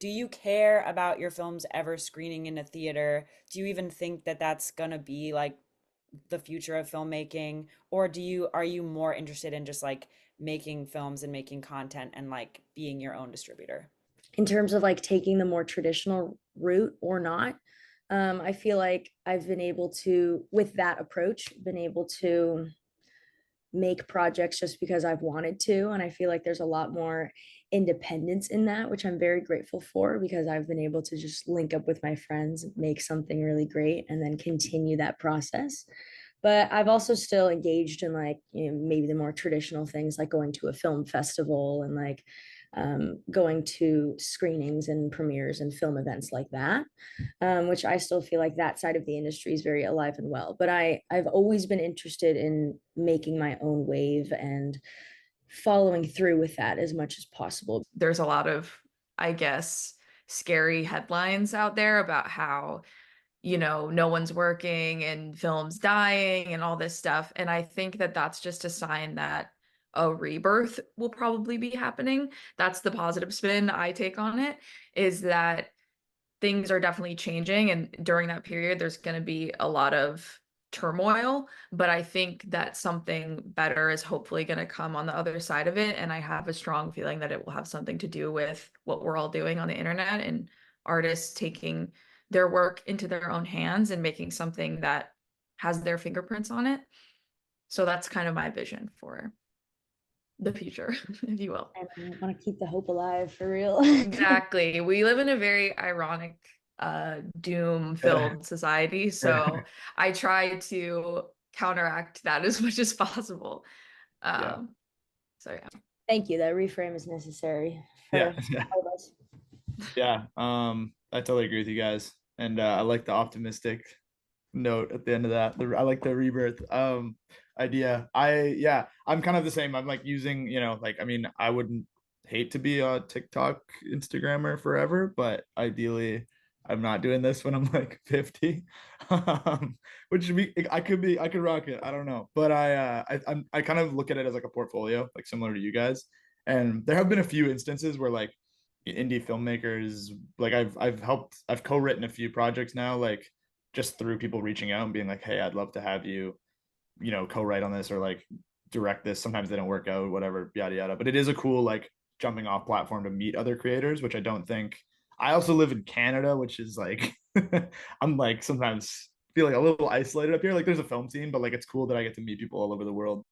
do you care about your films ever screening in a theater? Do you even think that that's gonna be like the future of filmmaking, or are you more interested in just like making films and making content and like being your own distributor? In terms of like taking the more traditional route or not, I feel like I've been able to, with that approach, been able to make projects just because I've wanted to. And I feel like there's a lot more independence in that, which I'm very grateful for because I've been able to just link up with my friends, make something really great, and then continue that process. But I've also still engaged in like, maybe the more traditional things like going to a film festival and like going to screenings and premieres and film events like that, which I still feel like that side of the industry is very alive and well. But I've always been interested in making my own wave and following through with that as much as possible. There's a lot of, I guess, scary headlines out there about how, no one's working and films dying and all this stuff. And I think that that's just a sign that a rebirth will probably be happening. That's the positive spin I take on it, is that things are definitely changing. And during that period, there's going to be a lot of turmoil. But I think that something better is hopefully going to come on the other side of it. And I have a strong feeling that it will have something to do with what we're all doing on the internet and artists taking their work into their own hands and making something that has their fingerprints on it. So that's kind of my vision for the future, if you will. And I want to keep the hope alive for real. Exactly. We live in a very ironic, doom-filled society, so I try to counteract that as much as possible. Yeah. So yeah. Thank you. That reframe is necessary Yeah. for all of us. Yeah. I totally agree with you guys. And I like the optimistic note at the end of that. I like the rebirth idea. I'm kind of the same. I'm like using, like, I mean, I wouldn't hate to be a TikTok Instagrammer forever, but ideally I'm not doing this when I'm like 50. Which would be, I could rock it. I don't know. But I kind of look at it as like a portfolio, like similar to you guys. And there have been a few instances where like indie filmmakers, like I've co-written a few projects now, like just through people reaching out and being like, hey, I'd love to have you, co-write on this or like direct this. Sometimes they don't work out, whatever, yada yada. But it is a cool like jumping off platform to meet other creators, which I don't think. I also live in Canada, which is like I'm like sometimes feel like a little isolated up here. Like there's a film scene, but like it's cool that I get to meet people all over the world.